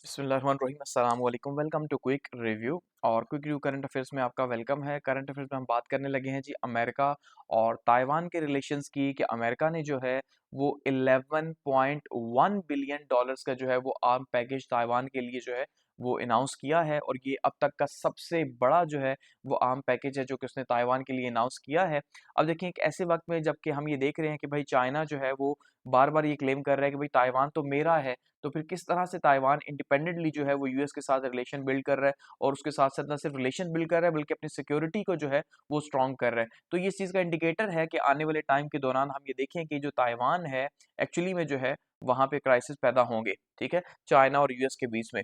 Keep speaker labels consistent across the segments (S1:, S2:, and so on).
S1: बिस्मिल्लाहिर्रहमानिर्रहीम अस्सलाम वालेकुम वेलकम टू क्विक रिव्यू। और क्विक रिव्यू करंट अफेयर्स में आपका वेलकम है। करंट अफेयर्स में हम बात करने लगे हैं जी अमेरिका और ताइवान के रिलेशंस की कि अमेरिका ने जो है वो 11.1 बिलियन डॉलर्स का जो है वो आर्म पैकेज ताइवान के लिए जो है वो अनाउंस किया है। और ये अब तक का सबसे बड़ा जो है वो आर्म पैकेज है जो कि उसने ताइवान के लिए अनाउंस किया है। अब देखिए एक ऐसे वक्त में जबकि हम ये देख रहे हैं कि भाई चाइना जो है वो बार बार ये क्लेम कर रहा है कि भाई ताइवान तो मेरा है, तो फिर किस तरह से ताइवान इंडिपेंडेंटली जो है वो यूएस के साथ रिलेशन बिल्ड कर रहा है और उसके साथ साथ न सिर्फ रिलेशन बिल्ड कर रहा है बल्कि अपनी सिक्योरिटी को जो है वो स्ट्रॉन्ग कर रहा है। तो ये इस चीज़ का इंडिकेटर है कि आने वाले टाइम के दौरान हम ये देखें कि जो ताइवान है एक्चुअली में जो है वहाँ पे क्राइसिस पैदा होंगे, ठीक है, चाइना और यूएस के बीच में।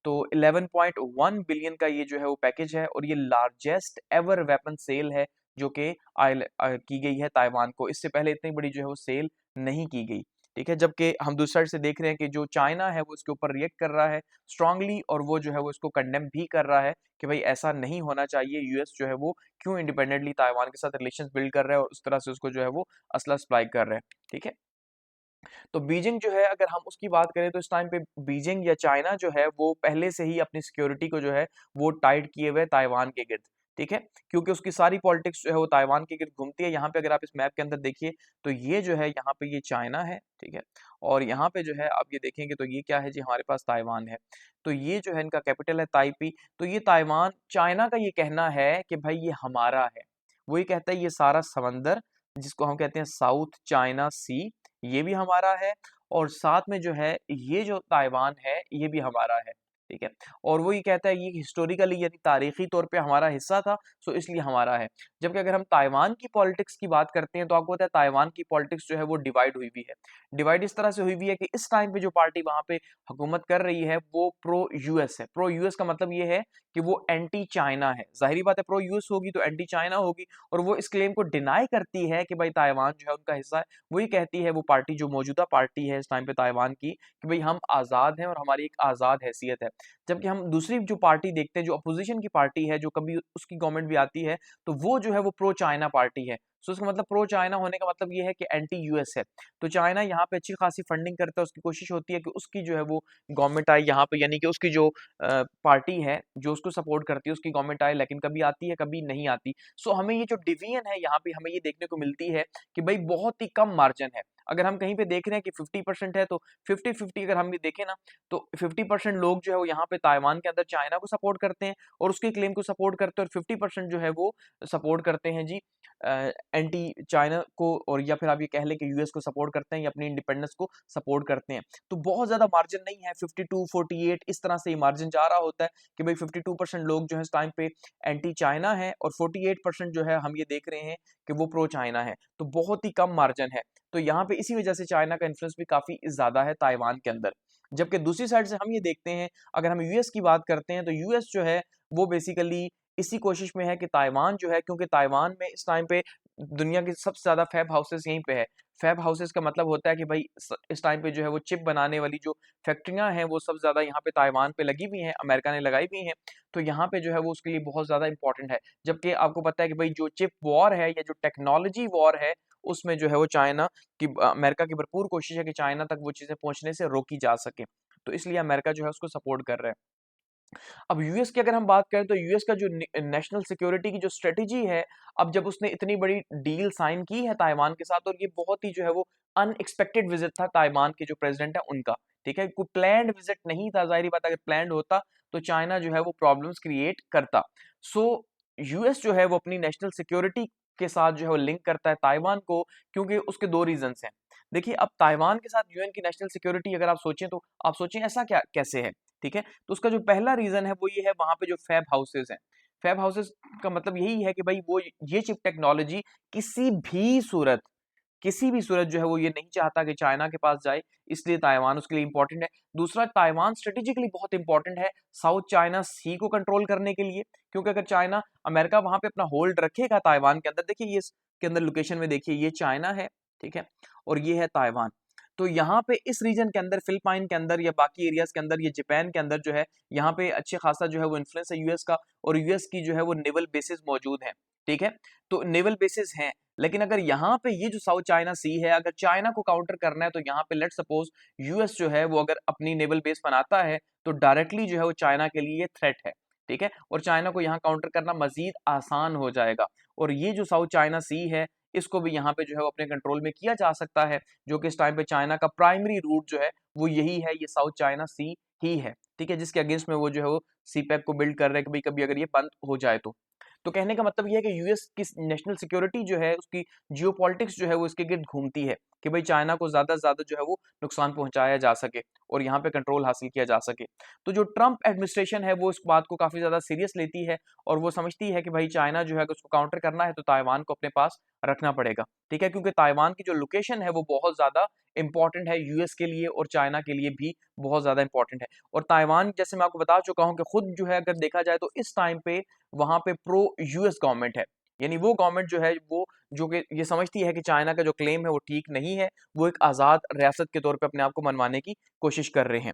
S1: तो 11.1 बिलियन का ये जो है वो पैकेज है और ये लार्जेस्ट एवर वेपन सेल है जो कि की गई है ताइवान को। इससे पहले इतनी बड़ी जो है वो सेल नहीं की गई, ठीक है। जबकि हम दूसरी साइड से देख रहे हैं कि जो चाइना है वो इसके ऊपर रिएक्ट कर रहा है स्ट्रांगली और वो जो है वो इसको कंडेम भी कर रहा है कि भाई ऐसा नहीं होना चाहिए। यूएस जो है वो क्यों इंडिपेंडेंटली ताइवान के साथ रिलेशंस बिल्ड कर रहा है और उस तरह से उसको जो है वो असला सप्लाई कर रहा है, ठीक है। तो बीजिंग जो है अगर हम उसकी बात करें तो इस टाइम पे बीजिंग या चाइना जो है वो पहले से ही अपनी सिक्योरिटी को जो है वो टाइट किए हुए ताइवान के गिर्द, ठीक है, क्योंकि उसकी सारी पॉलिटिक्स जो है वो ताइवान के गिर्द घूमती है। यहाँ पे अगर आप इस मैप के अंदर देखिए तो ये जो है यहाँ पे ये चाइना है, ठीक है, और यहाँ पे जो है आप ये देखेंगे तो ये क्या है जी, हमारे पास ताइवान है। तो ये जो है इनका कैपिटल है ताइपी। तो ये ताइवान चाइना का ये कहना है कि भाई ये हमारा है। वो ये कहता है ये सारा समंदर जिसको हम कहते हैं साउथ चाइना सी, ये भी हमारा है और साथ में जो है ये जो ताइवान है ये भी हमारा है, ठीक है। और वो ये कहता है ये हिस्टोरिकली यानी तारीखी तौर पे हमारा हिस्सा था, सो इसलिए हमारा है। जबकि अगर हम ताइवान की पॉलिटिक्स की बात करते हैं तो आपको पता है ताइवान की पॉलिटिक्स जो है वो डिवाइड हुई हुई है। डिवाइड इस तरह से हुई हुई है कि इस टाइम पे जो पार्टी वहां पे हुकूमत कर रही है वो प्रो यूएस है। प्रो यूएस का मतलब ये है कि वो एंटी चाइना है। जाहिर बात है प्रो यूएस होगी तो एंटी चाइना होगी। और वो इस क्लेम को डिनाई करती है कि भाई ताइवान जो है उनका हिस्सा है। वही कहती है वो पार्टी, जो मौजूदा पार्टी है इस टाइम पे ताइवान की, कि भाई हम आज़ाद हैं और हमारी एक आज़ाद हैसियत है। जबकि हम दूसरी जो पार्टी देखते हैं जो अपोजिशन की पार्टी है, जो कभी उसकी गवर्नमेंट भी आती है, तो वो जो है वो प्रो चाइना पार्टी है। सो इसका मतलब प्रो चाइना होने का मतलब ये है कि एंटी यूएस है। तो चाइना यहाँ पे अच्छी खासी फंडिंग करता है, उसकी कोशिश होती है कि उसकी जो है वो गवर्नमेंट आए यहाँ पे, यानी कि उसकी जो पार्टी है जो उसको सपोर्ट करती है उसकी गवर्नमेंट आए, लेकिन कभी आती है कभी नहीं आती। सो हमें ये जो डिवीजन है यहाँ पे हमें ये देखने को मिलती है कि भाई बहुत ही कम मार्जिन है। अगर हम कहीं पे देख रहे हैं कि 50% है तो 50-50 अगर हम ये देखें ना तो 50% लोग जो है वो यहाँ पे ताइवान के अंदर चाइना को सपोर्ट करते हैं और उसके क्लेम को सपोर्ट करते हैं, और 50% जो है वो सपोर्ट करते हैं जी एंटी चाइना को, और या फिर आप ये कह लें कि यूएस को सपोर्ट करते हैं या अपनी इंडिपेंडेंस को सपोर्ट करते हैं। तो बहुत ज्यादा मार्जिन नहीं है, 52-48 इस तरह से ये मार्जिन जा रहा होता है कि भाई 52% लोग जो है इस टाइम पे एंटी चाइना है और 48% जो है हम ये देख रहे हैं कि वो प्रो चाइना है। तो बहुत ही कम मार्जिन है। तो यहाँ पे इसी वजह से चाइना का इन्फ्लुएंस भी काफी ज्यादा है ताइवान के अंदर। जबकि दूसरी साइड से हम ये देखते हैं, अगर हम यूएस की बात करते हैं तो यूएस जो है वो बेसिकली इसी कोशिश में है कि ताइवान जो है, क्योंकि ताइवान में इस टाइम पे दुनिया के सबसे ज्यादा फैब हाउसेस यहीं पे है। फैब हाउसेस का मतलब होता है कि भाई इस टाइम पे जो है वो चिप बनाने वाली जो फैक्ट्रियां हैं वो सब ज्यादा यहाँ पे ताइवान पे लगी हुई हैं, अमेरिका ने लगाई हुई हैं। तो यहाँ पे जो है वो उसके लिए बहुत ज्यादा इंपॉर्टेंट है। जबकि आपको पता है कि भाई जो चिप वॉर है या जो टेक्नोलॉजी वॉर है उसमें जो है वो चाइना की, अमेरिका की भरपूर कोशिश है कि चाइना तक वो चीजें पहुंचने से रोकी जा सके। तो इसलिए अमेरिका जो है उसको सपोर्ट कर रहा है। अब यूएस की अगर हम बात करें तो यूएस का जो नेशनल सिक्योरिटी की जो स्ट्रेटेजी है, अब जब उसने इतनी बड़ी डील साइन की है ताइवान के साथ, और ये बहुत ही जो है वो अनएक्सपेक्टेड विजिट था ताइवान के जो प्रेसिडेंट है उनका, ठीक है, कोई प्लान्ड विजिट नहीं था। जाहिर बात है अगर प्लान्ड होता तो चाइना जो है वो प्रॉब्लम्स क्रिएट करता। सो यूएस जो है वो अपनी नेशनल सिक्योरिटी के साथ जो है वो लिंक करता है ताइवान को, क्योंकि उसके दो रीजंस हैं। देखिए अब ताइवान के साथ यूएन की नेशनल सिक्योरिटी अगर आप सोचें तो आप सोचें ऐसा क्या कैसे है, ठीक है। तो उसका जो पहला रीजन है वो ये है, वहां पे जो फैब हाउसेस हैं, फैब हाउसेस का मतलब यही है कि भाई वो ये चिप टेक्नोलॉजी किसी भी सूरत, किसी भी सूरत जो है वो ये नहीं चाहता कि चाइना के पास जाए, इसलिए ताइवान उसके लिए इंपॉर्टेंट है। दूसरा, ताइवान स्ट्रेटेजिकली बहुत इंपॉर्टेंट है साउथ चाइना सी को कंट्रोल करने के लिए, क्योंकि अगर चाइना, अमेरिका वहां पे अपना होल्ड रखेगा ताइवान के अंदर, देखिए ये इसके अंदर लोकेशन में देखिए ये चाइना है, ठीक है, और ये है ताइवान। तो यहाँ पे इस रीजन के अंदर, फिलिपाइन के अंदर या बाकी एरियाज के अंदर या जापान के अंदर जो है, यहाँ पे अच्छे खासा जो है वो इन्फ्लुएंस है यूएस का, और यूएस की जो है वो नेवल बेसिस मौजूद है। ठीक है, तो नेवल बेसिस हैं, लेकिन अगर यहाँ पे ये जो साउथ चाइना सी है, अगर चाइना को काउंटर करना है तो यहाँ पे लेट सपोज यूएस जो है वो अगर अपनी नेवल बेस बनाता है तो डायरेक्टली जो है वो चाइना के लिए ये थ्रेट है। ठीक है, और चाइना को यहाँ काउंटर करना मजीद आसान हो जाएगा, और ये जो साउथ चाइना सी है इसको भी यहाँ पे जो है वो अपने कंट्रोल में किया जा सकता है, जो कि इस टाइम पे चाइना का प्राइमरी रूट जो है वो यही है, ये साउथ चाइना सी ही है। ठीक है, जिसके अगेंस्ट में वो जो है वो सीपैक को बिल्ड कर रहे हैं कि भाई कभी अगर ये बंद हो जाए तो कहने का मतलब ये है कि यूएस की नेशनल सिक्योरिटी जो है, उसकी जियोपॉलिटिक्स जो है वो इसके गिर्द घूमती है कि भाई चाइना को ज्यादा से ज्यादा जो है वो नुकसान पहुंचाया जा सके और यहाँ पे कंट्रोल हासिल किया जा सके। तो जो ट्रंप एडमिनिस्ट्रेशन है वो इस बात को काफी ज्यादा सीरियस लेती है, और वो समझती है कि भाई चाइना जो है अगर उसको काउंटर करना है तो ताइवान को अपने पास रखना पड़ेगा। ठीक है, क्योंकि ताइवान की जो लोकेशन है वो बहुत ज्यादा इंपॉर्टेंट है यूएस के लिए और चाइना के लिए भी बहुत ज्यादा इंपॉर्टेंट है। और ताइवान जैसे मैं आपको बता चुका हूँ कि खुद जो है अगर देखा जाए तो इस टाइम पे वहां पे प्रो यूएस गवर्नमेंट है, यानी वो गवर्नमेंट जो है वो जो कि ये समझती है कि चाइना का जो क्लेम है वो ठीक नहीं है, वो एक आजाद रियासत के तौर पे अपने आप को मनवाने की कोशिश कर रहे हैं।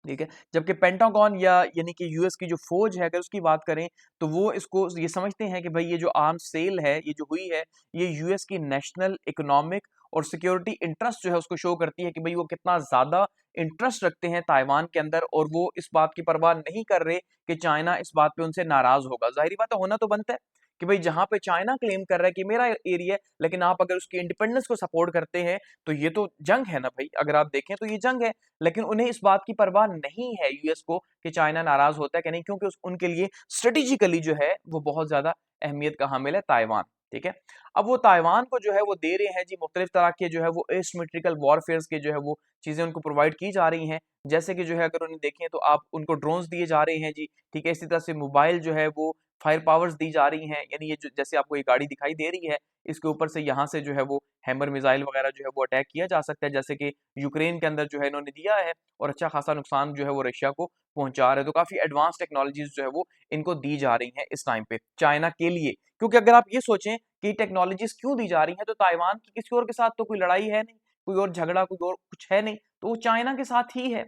S1: ठीक है, जबकि पेंटागन या यानी कि यूएस की जो फौज है अगर उसकी बात करें तो वो इसको ये समझते हैं कि भाई ये जो आर्म्स सेल है ये जो हुई है ये यूएस की नेशनल इकोनॉमिक और सिक्योरिटी इंटरेस्ट जो है उसको शो करती है कि भाई वो कितना ज्यादा इंटरेस्ट रखते हैं ताइवान के अंदर, और वो इस बात की परवाह नहीं कर रहे कि चाइना इस बात पे उनसे नाराज होगा। जाहिर बात है, होना तो बनता है कि भाई जहां पे चाइना क्लेम कर रहा है कि मेरा एरिया है, लेकिन आप अगर उसकी इंडिपेंडेंस को सपोर्ट करते हैं तो ये तो जंग है ना भाई, अगर आप देखें तो ये जंग है। लेकिन उन्हें इस बात की परवाह नहीं है यूएस को कि चाइना नाराज होता है कि नहीं, क्योंकि उनके लिए स्ट्रेटेजिकली जो है वो बहुत ज्यादा अहमियत का हामिल है ताइवान। ठीक है, अब वो ताइवान को जो है वो दे रहे हैं जी मुख्तलिफ तरह के जो है वो एसिमेट्रिकल वॉरफेयर के जो है वो चीजें उनको प्रोवाइड की जा रही हैं, जैसे कि जो है अगर उन्हें देखें तो आप उनको ड्रोन्स दिए जा रहे हैं जी। ठीक है, इसी तरह से मोबाइल जो है वो फायर पावर्स दी जा रही हैं, यानी ये जो जैसे आपको ये गाड़ी दिखाई दे रही है इसके ऊपर से यहाँ से जो है वो हैमर मिसाइल वगैरह जो है वो अटैक किया जा सकता है, जैसे कि यूक्रेन के अंदर जो है इन्होंने दिया है, और अच्छा खासा नुकसान जो है वो रशिया को पहुंचा रहे हैं। तो काफी एडवांस टेक्नोलॉजीज जो है वो इनको दी जा रही हैं इस टाइम पे चाइना के लिए, क्योंकि अगर आप ये सोचें कि टेक्नोलॉजीज क्यों दी जा रही हैं, तो ताइवान की किसी और के साथ तो कोई लड़ाई है नहीं, कोई और झगड़ा कोई और कुछ है नहीं, तो वो चाइना के साथ ही है।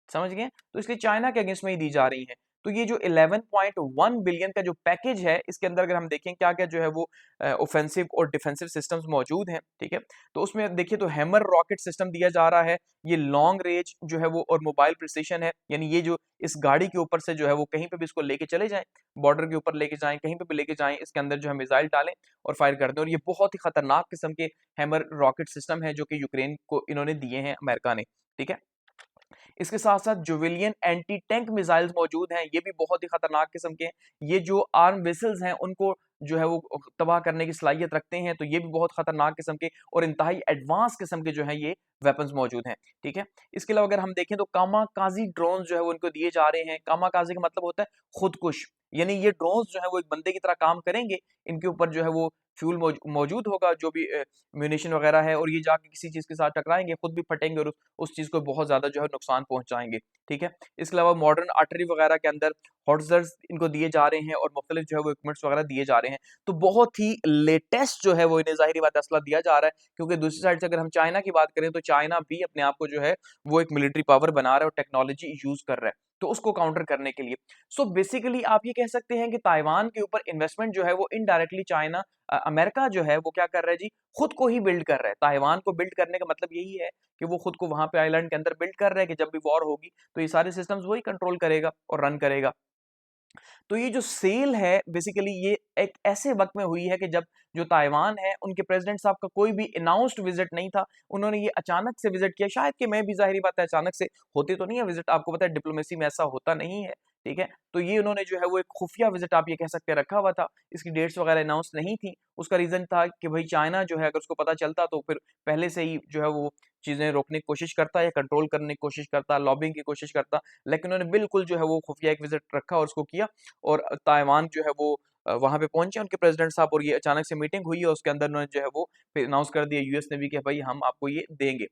S1: समझ गए, तो इसलिए चाइना के अगेंस्ट में ही दी जा रही है। तो ये जो 11.1 बिलियन का जो पैकेज है इसके अंदर अगर हम देखें क्या क्या जो है वो ऑफेंसिव और डिफेंसिव सिस्टम्स मौजूद हैं। ठीक है, तो उसमें देखिए तो हैमर रॉकेट सिस्टम दिया जा रहा है, ये लॉन्ग रेंज जो है वो और मोबाइल प्रिसिशन है, यानी ये जो इस गाड़ी के ऊपर से जो है वो कहीं पे भी इसको लेके चले जाएं, बॉर्डर के ऊपर लेके जाएं, कहीं पे भी लेके जाएं, इसके अंदर जो है मिसाइल डालें और फायर कर दें। और ये बहुत ही खतरनाक किस्म के हैमर रॉकेट सिस्टम है जो कि यूक्रेन को इन्होंने दिए हैं अमेरिका ने। ठीक है, इसके साथ-साथ जोविलियन एंटी टैंक मिसाइल्स मौजूद हैं, ये भी बहुत ही खतरनाक किस्म के हैं। ये जो आर्म वेसल्स हैं उनको जो है वो तबाह करने की सलाहियत रखते हैं, तो ये भी बहुत खतरनाक किस्म के और इंतहाई एडवांस किस्म के जो हैं ये वेपन्स मौजूद हैं। ठीक है? इसके अलावा अगर हम देखें तो कामाकाजी ड्रोन्स जो है वो इनको दिए जा रहे हैं। कामाकाजी का मतलब होता है खुदकुश, यानी ये ड्रोन्स जो है वो एक बंदे की तरह काम करेंगे, इनके ऊपर जो है वो फ्यूल मौजूद होगा, जो भी म्यूनिशन वगैरह है, और ये जाके किसी चीज़ के साथ टकराएँगे, खुद भी फटेंगे और उस चीज़ को बहुत ज़्यादा जो है नुकसान पहुँचाएँगे। ठीक है? इसके अलावा मॉडर्न आर्टरी वगैरह के अंदर हॉट्ज़र्स इनको दिए जा रहे हैं और मुख्तलिफ जो है वो इक्विपमेंट्स वगैरह दिए जा रहे हैं। तो बहुत ही लेटेस्ट जो है वो इन्हें ज़ाहिर-सी बात है असला दिया जा रहा है, क्योंकि दूसरी साइड से अगर हम चाइना की बात करें तो चाइना भी अपने आप को जो है वो एक मिलिट्री पावर बना रहा है और टेक्नोलॉजी यूज़ कर रहा है, तो उसको काउंटर करने के लिए। सो बेसिकली आप ये कह सकते हैं कि ताइवान के ऊपर इन्वेस्टमेंट जो है वो इनडायरेक्टली चाइना अमेरिका जो है वो क्या कर रहा है जी, खुद को ही बिल्ड कर रहा है। ताइवान को बिल्ड करने का मतलब यही है कि वो खुद को वहाँ पे आइलैंड के अंदर बिल्ड कर रहा है कि जब भी वॉर होगी तो ये सारे सिस्टम्स वही कंट्रोल करेगा और रन करेगा। तो ये जो सेल है बेसिकली ये एक ऐसे वक्त में हुई है कि जब जो ताइवान है उनके प्रेसिडेंट साहब का कोई भी अनाउंस्ड विजिट नहीं था, उन्होंने ये अचानक से विजिट किया। शायद कि मैं भी ज़ाहिर बात है अचानक से होते तो नहीं है विजिट, आपको पता है डिप्लोमेसी में ऐसा होता नहीं है। ठीक है, तो ये उन्होंने जो है वो एक खुफिया विजिट आप ये कह सकते हैं रखा हुआ था, इसकी डेट्स वगैरह अनाउंस नहीं थी। उसका रीजन था कि भाई चाइना जो है अगर उसको पता चलता तो फिर पहले से ही जो है वो चीजें रोकने की कोशिश करता या कंट्रोल करने की कोशिश करता, लॉबिंग की कोशिश करता, लेकिन उन्होंने बिल्कुल जो है वो खुफिया एक विजिट रखा और उसको किया, और ताइवान जो है वो वहाँ पे पहुंचे उनके प्रेसिडेंट साहब, और ये अचानक से मीटिंग हुई और उसके अंदर उन्होंने जो है वो फिर अनाउंस कर दिया यूएस ने भी कि भाई हम आपको ये देंगे।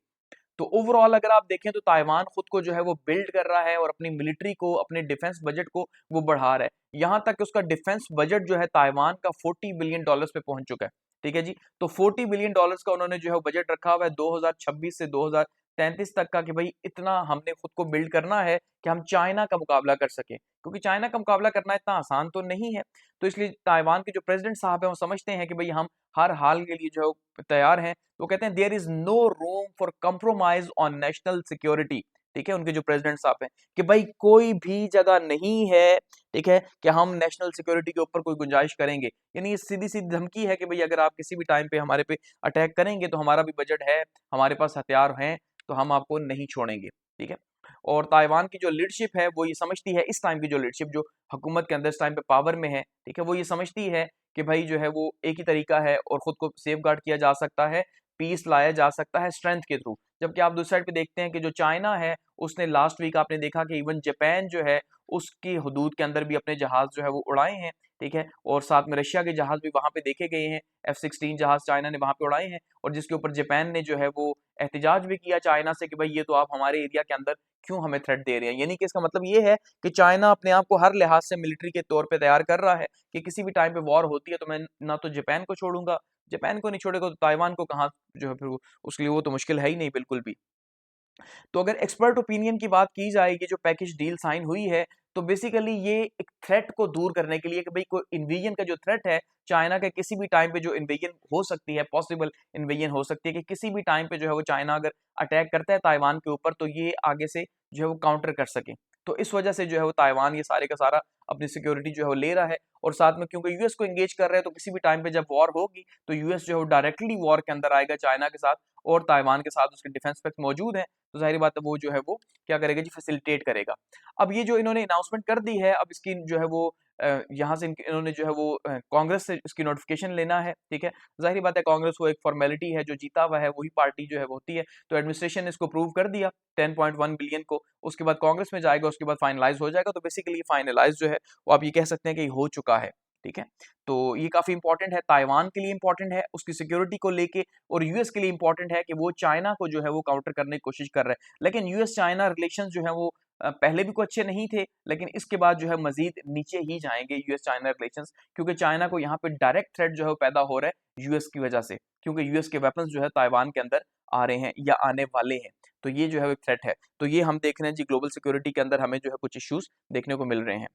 S1: तो ओवरऑल अगर आप देखें तो ताइवान खुद को जो है वो बिल्ड कर रहा है और अपनी मिलिट्री को, अपने डिफेंस बजट को वो बढ़ा रहा है। यहाँ तक कि उसका डिफेंस बजट जो है ताइवान का $40 बिलियन पे पहुंच चुका है। ठीक है जी। तो $40 बिलियन का उन्होंने जो है बजट रखा हुआ है 2026 से 2033 तक का, कि भाई इतना हमने खुद को बिल्ड करना है कि हम चाइना का मुकाबला कर सकें, क्योंकि चाइना का मुकाबला करना इतना आसान तो नहीं है। तो इसलिए ताइवान के जो प्रेसिडेंट साहब हैं वो समझते हैं कि भाई हम हर हाल के लिए जो है तैयार हैं। वो कहते हैं there is no room for compromise on national security. ठीक है, उनके जो प्रेसिडेंट साहब हैं कि भाई कोई भी जगह नहीं है, ठीक है, कि हम नेशनल सिक्योरिटी के ऊपर कोई गुंजाइश करेंगे। यानी ये सीधी-सीधी धमकी है कि भई अगर आप किसी भी टाइम पे हमारे पे अटैक करेंगे तो हमारा भी बजट है, हमारे पास हथियार हैं, तो हम आपको नहीं छोड़ेंगे, ठीक है। और ताइवान की जो लीडरशिप है वो ये समझती है, इस टाइम की जो लीडरशिप जो हुकूमत के अंदर इस टाइम पे पावर में है, ठीक है, वो ये समझती है कि भाई जो है वो एक ही तरीका है और खुद को सेफगार्ड किया जा सकता है, पीस लाया जा सकता है स्ट्रेंथ के थ्रू। जबकि आप दूसरी साइड पे देखते हैं कि जो चाइना है, उसने लास्ट वीक आपने देखा कि इवन जापान जो है उसकी हुदूद के अंदर भी अपने जहाज जो है वो उड़ाए हैं, ठीक है। और साथ में रशिया के जहाज भी वहां पे देखे गए हैं, F-16 जहाज चाइना ने वहां पे उड़ाए हैं, और जिसके ऊपर जापान ने जो है वो एहतिजाज भी किया चाइना से कि भाई ये तो आप हमारे एरिया के अंदर क्यों हमें थ्रेट दे रहे हैं। यानी कि इसका मतलब ये है कि चाइना अपने आप को हर लिहाज से मिलिट्री के तौर पे तैयार कर रहा है कि किसी भी टाइम पे वॉर होती है तो मैं ना तो जापान को छोड़ूंगा, जापान को नहीं छोड़ेगा तो ताइवान को कहाँ जो है फिर उसके लिए वो तो मुश्किल है ही नहीं बिल्कुल भी। तो अगर एक्सपर्ट ओपिनियन की बात की जाए, ये जो पैकेज डील साइन हुई है, तो बेसिकली ये एक थ्रेट को दूर करने के लिए कि भाई कोई इन्वेजन का जो थ्रेट है, चाइना के किसी भी टाइम पे जो इन्वेजन हो सकती है, पॉसिबल इन्वेजन हो सकती है कि किसी भी टाइम पे जो है वो चाइना अगर अटैक करता है ताइवान के ऊपर, तो ये आगे से जो है वो काउंटर कर सके। तो इस वजह से जो है वो ताइवान ये सारे का सारा अपनी सिक्योरिटी जो है वो ले रहा है, और साथ में क्योंकि यूएस को एंगेज कर रहे हैं, तो किसी भी टाइम पे जब वॉर होगी तो यूएस जो है वो डायरेक्टली वॉर के अंदर आएगा चाइना के साथ, और ताइवान के साथ उसके डिफेंस पैक्ट मौजूद हैं, तो ज़ाहिर बात है वो जो है वो क्या करेगा जी, फैसिलिटेट करेगा। अब ये जो इन्होंने अनाउंसमेंट कर दी है, अब इसकी जो है वो यहाँ से इन्होंने जो है वो कांग्रेस से इसकी नोटिफिकेशन लेना है, ठीक है। ज़ाहिर बात है कांग्रेस वो एक फॉर्मेलिटी है, जो जीता हुआ है वही पार्टी जो है वो होती है। तो एडमिनिस्ट्रेशन ने इसको अप्रूव कर दिया 10.1 बिलियन को, उसके बाद कांग्रेस में जाएगा, उसके बाद फाइनलाइज हो जाएगा। तो बेसिकली फाइनलाइज जो है वो आप ये कह सकते हैं कि हो चुका है, ठीक है। तो ये काफ़ी इंपॉर्टेंट है, ताइवान के लिए इंपॉर्टेंट है उसकी सिक्योरिटी को लेके, और यूएस के लिए इंपॉर्टेंट है कि वो चाइना को जो है वो काउंटर करने की कोशिश कर रहा है। लेकिन यूएस चाइना रिलेशंस जो है वो पहले भी कोई अच्छे नहीं थे, लेकिन इसके बाद जो है मजीद नीचे ही जाएंगे यूएस चाइना रिलेशंस, क्योंकि चाइना को यहाँ पे डायरेक्ट थ्रेट जो है वो पैदा हो रहा है यूएस की वजह से, क्योंकि यूएस के वेपन्स जो है ताइवान के अंदर आ रहे हैं या आने वाले हैं। तो ये जो है एक थ्रेट है। तो ये हम देख रहे हैं जी, ग्लोबल सिक्योरिटी के अंदर हमें जो है कुछ इश्यूज देखने को मिल रहे हैं।